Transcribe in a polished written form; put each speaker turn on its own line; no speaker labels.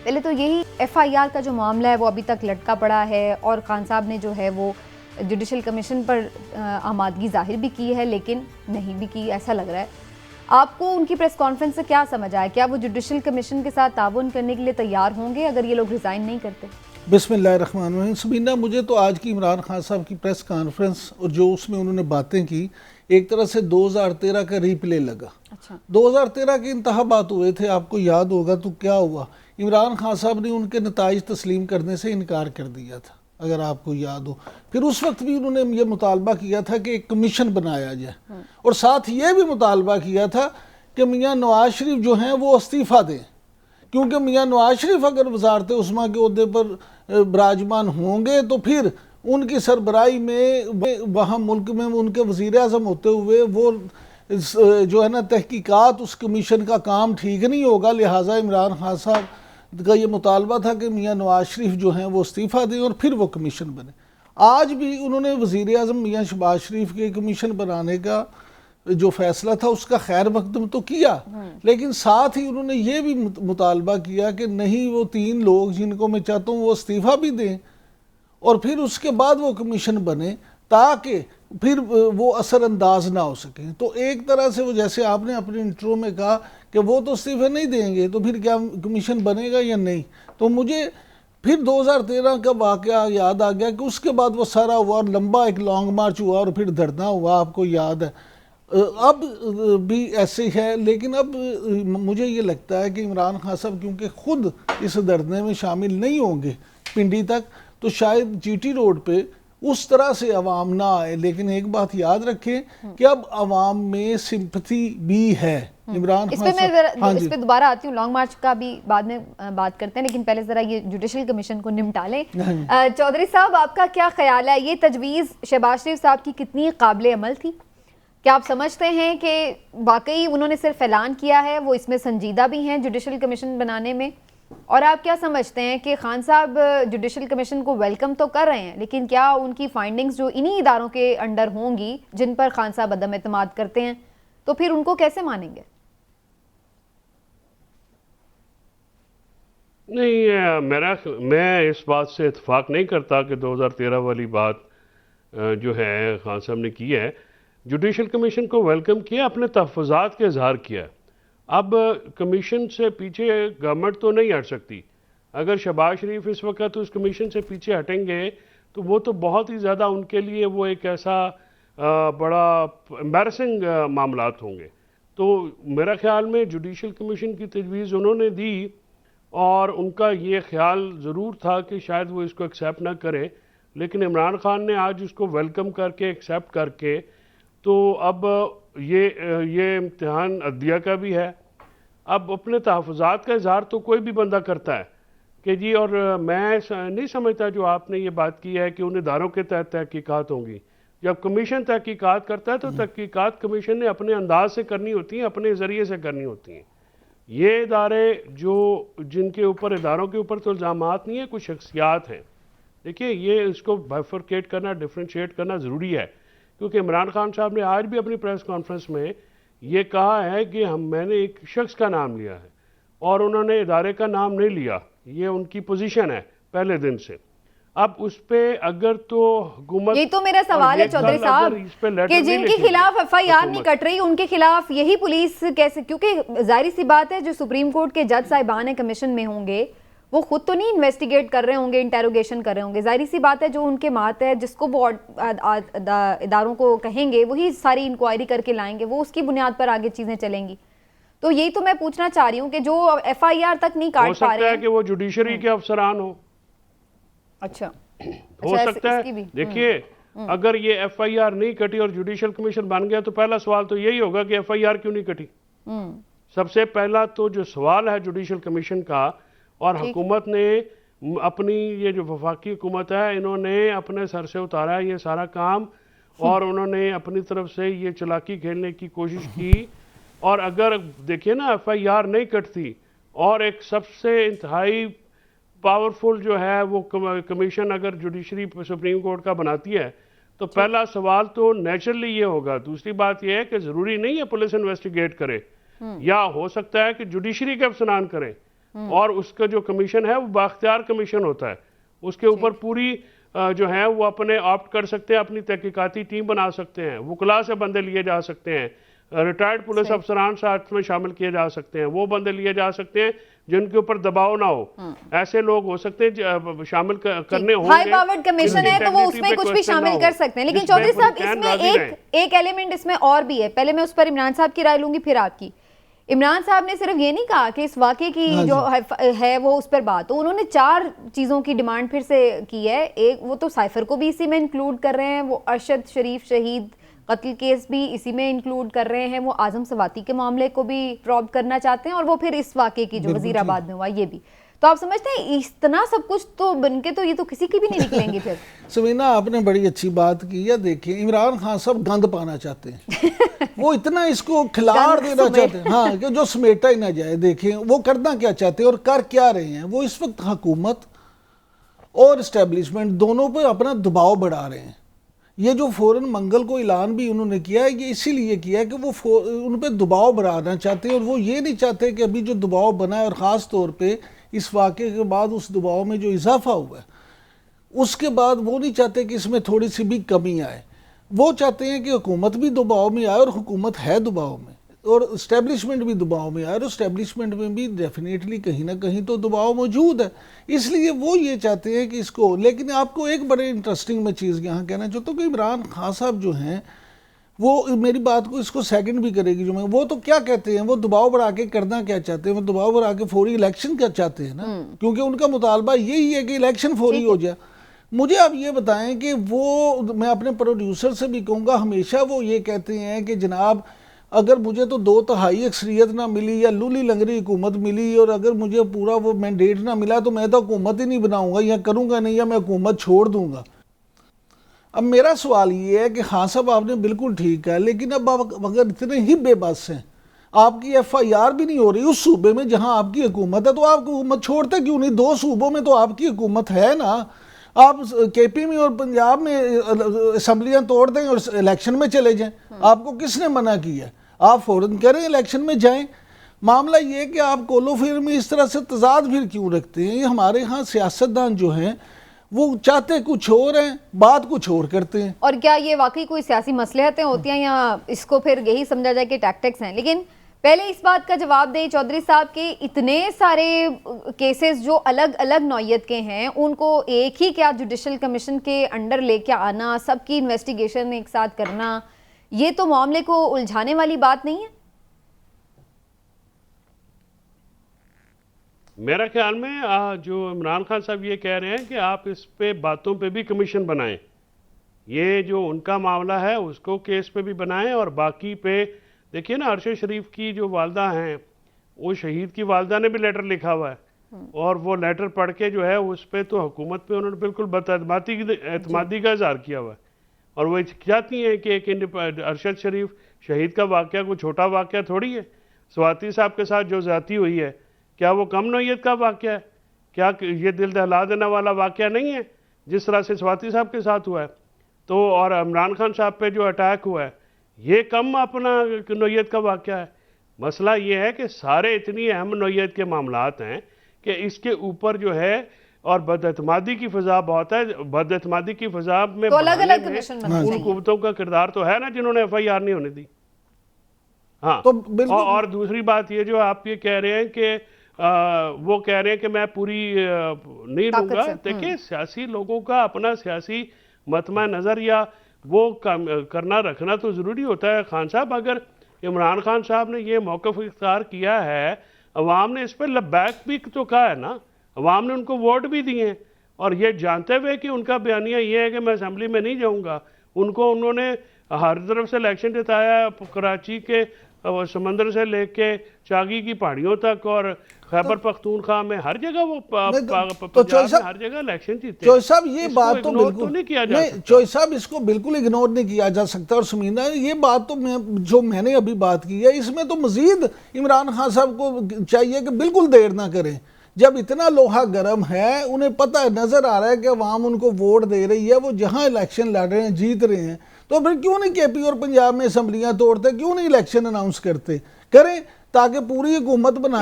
पहले तो यही एफआईआर का जो मामला है वो अभी तक लटका पड़ा है और खान साहब ने जो है वो जुडिशल कमीशन पर आमादगी जाहिर भी की है लेकिन नहीं भी की, ऐसा लग रहा है। आपको उनकी प्रेस कॉन्फ्रेंस से क्या समझ आया? क्या वो जुडिशल कमीशन के साथ ताउन करने के लिए तैयार होंगे अगर ये लोग रिज़ाइन नहीं करते?
बिस्मिल्लाहिर्रहमानिर्रहीम। सबीना, मुझे तो आज की इमरान खान साहब की प्रेस कॉन्फ्रेंस और जो उसमें उन्होंने बातें की, एक तरह से 2013 का रिप्ले लगा।
अच्छा।
2013 के इंतखाबात हुए थे, आपको याद होगा, तो क्या हुआ? इमरान खान साहब ने उनके नताइज तस्लीम करने से इनकार कर दिया था, अगर आपको याद हो। फिर उस वक्त भी उन्होंने ये मुतालबा किया था कि एक कमीशन बनाया जाए और साथ ये भी मुतालबा किया था कि मियाँ नवाज शरीफ जो हैं वो इस्तीफ़ा दें, क्योंकि मियाँ नवाज शरीफ अगर वजारत उस्मा के ओहदे पर विराजमान होंगे तो फिर उनकी सरबराही में वहाँ मुल्क में उनके वज़ीर आज़म होते हुए वो जो है ना तहकीकात उस कमीशन का काम ठीक नहीं होगा। लिहाजा इमरान खान साहब का ये मुतालबा था कि मियाँ नवाज शरीफ जो हैं वो इस्तीफ़ा दें और फिर वो कमीशन बने। आज भी उन्होंने वज़ीर आज़म मियाँ शहबाज शरीफ के कमीशन बनाने का जो फैसला था उसका खैर मकदम तो किया, लेकिन साथ ही उन्होंने ये भी मुतालबा किया कि नहीं, वो 3 लोग जिनको मैं चाहता हूँ वो इस्तीफ़ा भी दें और फिर उसके बाद वो कमीशन बने ताकि फिर वो असरअंदाज ना हो सकें। तो एक तरह से वो, जैसे आपने अपने इंट्रो में कहा कि वो तो इस्तीफ़े नहीं देंगे तो फिर क्या कमीशन बनेगा या नहीं। तो मुझे फिर 2013 का वाक़या याद आ गया कि उसके बाद वो सारा हुआ, लंबा एक लॉन्ग मार्च हुआ और फिर धरना हुआ, आपको याद है। अब भी ऐसे है, लेकिन अब मुझे ये लगता है कि इमरान खान साहब क्योंकि खुद इस धरने में शामिल नहीं होंगे पिंडी तक, तो शायद जीटी रोड पे उस तरह से अवाम ना आए। लेकिन एक बात याद रखें कि अब अवाम में सिंपथी भी है इमरान खान साहब।
इस पे दोबारा आती हूँ, लॉन्ग मार्च का भी बाद में बात करते हैं, लेकिन पहले जरा ये जुडिशल कमीशन को निपटा लें। चौधरी साहब, आपका क्या ख्याल है, ये तजवीज़ शहबाज शरीफ साहब की कितनी काबिल अमल थी? क्या आप समझते हैं कि वाकई उन्होंने सिर्फ ऐलान किया है, वो इसमें संजीदा भी हैं जुडिशल कमीशन बनाने में? और आप क्या समझते हैं कि खान साहब जुडिशल कमीशन को वेलकम तो कर रहे हैं, लेकिन क्या उनकी फाइंडिंग्स जो इन्हीं इदारों के अंडर होंगी जिन पर खान साहब अदम एतमाद करते हैं, तो फिर उनको कैसे मानेंगे?
नहीं, मैं इस बात से इत्फाक नहीं करता कि 2013 वाली बात जो है खान साहब ने की है। जुडिशल कमीशन को वेलकम किया, अपने तहफ़्फ़ुज़ात के इजहार किया। अब कमीशन से पीछे गवर्नमेंट तो नहीं हट सकती। अगर शहबाज शरीफ इस वक्त उस कमीशन से पीछे हटेंगे तो वो तो बहुत ही ज़्यादा उनके लिए वो एक ऐसा बड़ा एम्बैरसिंग मामलात होंगे। तो मेरा ख्याल में जुडिशल कमीशन की तजवीज़ उन्होंने दी और उनका ये ख्याल ज़रूर था कि शायद वो इसको एक्सेप्ट ना करें, लेकिन इमरान खान ने आज उसको वेलकम करके एक्सेप्ट करके, तो अब ये इम्तिहान अदलिया का भी है। अब अपने तहफ़्फ़ुज़ात का इजहार तो कोई भी बंदा करता है कि जी, और मैं नहीं समझता जो आपने ये बात की है कि उन इदारों के तहत तहकीकात होंगी। जब कमीशन तहकीकात करता है तो तहकीकात कमीशन ने अपने अंदाज से करनी होती हैं, अपने ज़रिए से करनी होती हैं। ये इदारे जो जिनके ऊपर इदारों के ऊपर तो इल्ज़ामात नहीं है, कुछ शख्सियात हैं। देखिए, ये इसको बाइफरकेट करना, डिफ्रेंशिएट करना ज़रूरी है, क्योंकि इमरान खान साहब ने आज भी अपनी प्रेस कॉन्फ्रेंस में ये कहा है कि मैंने एक शख्स का नाम लिया है और उन्होंने इदारे का नाम नहीं लिया। ये उनकी पोजीशन है पहले दिन से। अब उस पे अगर तो हुकूमत,
ये तो मेरा सवाल है चौधरी साहब कि जिनके खिलाफ एफआईआर नहीं कट रही उनके खिलाफ यही पुलिस कैसे? क्योंकि जाहिर सी बात है जो सुप्रीम कोर्ट के जज साहिबान कमीशन में होंगे वो खुद तो नहीं इन्वेस्टिगेट कर रहे होंगे, इंटेरोगेशन कर रहे होंगे। जाहिर सी बात है जो उनके मात है, जिसको वो इदारों को कहेंगे वही सारी इंक्वायरी करके लाएंगे, वो उसकी बुनियाद पर आगे चीजें चलेंगी। तो यही तो मैं पूछना चाह रही हूँ कि जो एफआईआर तक नहीं काट पा रहे हैं,
कि वो जुडिशरी के अफसरान हो।
अच्छा,
हो सकता है। देखिए, अगर ये एफआईआर नहीं कटी और जुडिशल कमीशन बन गया तो पहला सवाल तो यही होगा कि एफआईआर क्यों नहीं कटी। सबसे पहला तो जो सवाल है जुडिशल कमीशन का, और हुकूमत ने अपनी, ये जो वफाकी हुकूमत है, इन्होंने अपने सर से उतारा है ये सारा काम और उन्होंने अपनी तरफ से ये चालाकी खेलने की कोशिश की। और अगर देखिए ना, एफआईआर नहीं कटती और एक सबसे इंतहाई पावरफुल जो है वो कमीशन अगर जुडिशरी सुप्रीम कोर्ट का बनाती है तो पहला सवाल तो नेचुरली ये होगा। दूसरी बात ये है कि ज़रूरी नहीं है पुलिस इन्वेस्टिगेट करे, या हो सकता है कि जुडिशरी के अफसरान करें। और उसका जो कमीशन है वो बाख्तियार कमीशन होता है, उसके ऊपर पूरी जो है वो अपने ऑप्ट कर सकते हैं, अपनी तहकीकाती टीम बना सकते हैं, वकला से बंदे लिए जा सकते हैं, रिटायर्ड पुलिस अफसरान साथ में शामिल किए जा सकते हैं, वो बंदे लिए जा सकते हैं जिनके ऊपर दबाव ना हो। ऐसे लोग हो सकते हैं शामिल करने होंगे।
हाई पावर्ड कमीशन है तो वो उसमें कुछ भी शामिल कर सकते हैं। लेकिन चौधरी साहब इसमें एक एलिमेंट इसमें और भी है, पहले मैं उस पर इमरान साहब की राय लूंगी फिर आपकी। इमरान साहब ने सिर्फ ये नहीं कहा कि इस वाकये की जो है वो उस पर बात हो, उन्होंने 4 चीज़ों की डिमांड फिर से की है। एक, वो तो साइफर को भी इसी में इंक्लूड कर रहे हैं, वो अरशद शरीफ शहीद कत्ल केस भी इसी में इंक्लूड कर रहे हैं, वो आजम सवाती के मामले को भी प्रॉब करना चाहते हैं, और वो फिर इस वाकये की जो वजीराबाद में हुआ ये भी। तो आप समझते हैं इतना सब कुछ तो बनके तो ये तो किसी की भी नहीं निकलेंगे फिर।
समीना, आपने बड़ी अच्छी बात की है। देखिए, इमरान खान साहब गंद पाना चाहते हैं वो इतना इसको खिलाड़ देना चाहते हैं, हाँ, कि जो समेटा ही ना जाए। देखें वो करना क्या चाहते हैं और कर क्या रहे हैं। वो इस वक्त हुकूमत और इस्टेब्लिशमेंट दोनों पर अपना दबाव बढ़ा रहे हैं। ये जो फौरन मंगल को ऐलान भी उन्होंने किया है, ये इसीलिए किया है कि वो उन पर दबाव बढ़ाना चाहते हैं, और वो ये नहीं चाहते कि अभी जो दबाव बना है, और ख़ास तौर पे इस वाक़े के बाद उस दबाव में जो इजाफा हुआ है उसके बाद वो नहीं चाहते कि इसमें थोड़ी सी भी कमी आए। वो चाहते हैं कि हुकूमत भी दबाव में आए, और हुकूमत है दबाव में, और इस्टेब्लिशमेंट भी दबाव में आए, और इस्टेब्लिशमेंट में भी डेफिनेटली कहीं ना कहीं तो दबाव मौजूद है। इसलिए वो ये चाहते हैं कि इसको। लेकिन आपको एक बड़े इंटरेस्टिंग मैं चीज़ यहाँ कहना चाहता हूँ कि इमरान खान साहब जो हैं वो मेरी बात को इसको सेकंड भी करेगी जो मैं, वो तो क्या कहते हैं, वो दबाव बढ़ा के करना क्या चाहते हैं, वो दबाव बढ़ा के फौरी इलेक्शन क्या चाहते हैं ना, क्योंकि उनका मुतालबा यही है कि इलेक्शन फौरी हो जाए। मुझे आप ये बताएं कि वो, मैं अपने प्रोड्यूसर से भी कहूँगा, हमेशा वो ये कहते हैं कि जनाब अगर मुझे तो 2/3 अक्सरियत ना मिली या लूली लंगरी हुकूमत मिली, और अगर मुझे पूरा वो मैंडेट ना मिला तो मैं तो हुकूमत ही नहीं बनाऊंगा या करूँगा नहीं, या मैं हुकूमत छोड़ दूंगा। अब मेरा सवाल ये है कि हाँ साहब आपने बिल्कुल ठीक है, लेकिन अब आप अगर इतने ही बेबस हैं, आपकी FIR भी नहीं हो रही उस सूबे में जहाँ आपकी हुकूमत है, तो आप हुकूमत छोड़ते क्यों नहीं? 2 सूबों में तो आपकी हुकूमत है ना। आप KP में और पंजाब में असम्बलियाँ तोड़ दें और इलेक्शन में चले जाएं, आपको किसने मना किया? आप फौरन करें, इलेक्शन में जाएं। मामला ये है कि आप कोलो फिर में इस तरह से तजाद फिर क्यों रखते हैं? हमारे यहाँ सियासतदान जो हैं वो चाहते कुछ और हैं, बात कुछ और करते हैं।
और क्या ये वाकई कोई सियासी मसलहतें होती हैं, या इसको फिर यही समझा जाए कि टैक्टिक्स हैं? लेकिन पहले इस बात का जवाब दें चौधरी साहब के, इतने सारे केसेस जो अलग अलग नौयत के हैं उनको एक ही क्या जुडिशल कमीशन के अंडर लेके आना, सबकी इन्वेस्टिगेशन एक साथ करना, ये तो मामले को उलझाने वाली बात नहीं है?
मेरा ख्याल में जो इमरान खान साहब ये कह रहे हैं कि आप इस पे बातों पे भी कमीशन बनाएं, ये जो उनका मामला है उसको केस पे भी बनाएं, और बाकी पे देखिए ना, अरशद शरीफ की जो वालदा हैं, वो शहीद की वालदा ने भी लेटर लिखा हुआ है, और वो लेटर पढ़ के जो है उस पर तो हुकूमत पे उन्होंने बिल्कुल एतमादी का इजहार किया हुआ है, और वो चाहती हैं कि एक अरशद शरीफ शहीद का वाक़या कोई छोटा वाक़या थोड़ी है। स्वाति साहब के साथ जो ज़्यादती हुई है, क्या वो कम नौयत का वाक़या है? क्या ये दिल दहला देने वाला वाक़या नहीं है जिस तरह से स्वाति साहब के साथ हुआ है? तो और इमरान खान साहब पे जो अटैक हुआ है, ये कम अपना नौयत का वाक़या है? मसला ये है कि सारे इतनी अहम नौयत के मामलात हैं कि इसके ऊपर जो है, और बदअतमादी की फ़ज़ा बहुत है। बदअतमादी की फ़ज़ा में
तो अलग-अलग कमीशन बनना
उन
चाहिए।
हुकूमतों का किरदार तो है ना जिन्होंने FIR नहीं होने दी। हाँ,
तो
और दूसरी बात ये जो आप ये कह रहे हैं कि वो कह रहे हैं कि मैं पूरी नहीं लूँगा। देखिए, सियासी लोगों का अपना सियासी मतमा नज़र या वो करना रखना तो ज़रूरी होता है। खान साहब, अगर इमरान खान साहब ने ये मौक़िफ़ इख्तियार किया है, अवाम ने इस पर लब्बैक भी तो कहा है ना, अवाम ने उनको वोट भी दिए हैं, और ये जानते हुए कि उनका बयानिया ये है कि मैं असम्बली में नहीं जाऊँगा, उन्होंने हर तरफ से इलेक्शन जिताया, कराची के समंदर से लेके चागी की पहाड़ियों तक और खैबर पख्तूनख्वा में हर जगह वो पंजाब में हर जगह इलेक्शन जीते।
चौधरी साहब, ये बात तो बिल्कुल
नहीं किया जा सकता।
चौधरी साहब, इसको बिल्कुल इग्नोर नहीं किया जा सकता। और समीना, ये बात तो जो मैंने अभी बात की है, इसमें तो मजीद इमरान खान साहब को चाहिए कि बिल्कुल देर ना करें। जब इतना लोहा गर्म है, उन्हें पता है, नजर आ रहा है कि अवाम उनको वोट दे रही है, वो जहां इलेक्शन लड़ रहे हैं जीत रहे हैं, तो फिर क्यों नहीं KP और पंजाब में असम्बलियां तोड़ते, क्यों नहीं इलेक्शन अनाउंस करते? करें ताकि पूरी हुकूमत बनाए।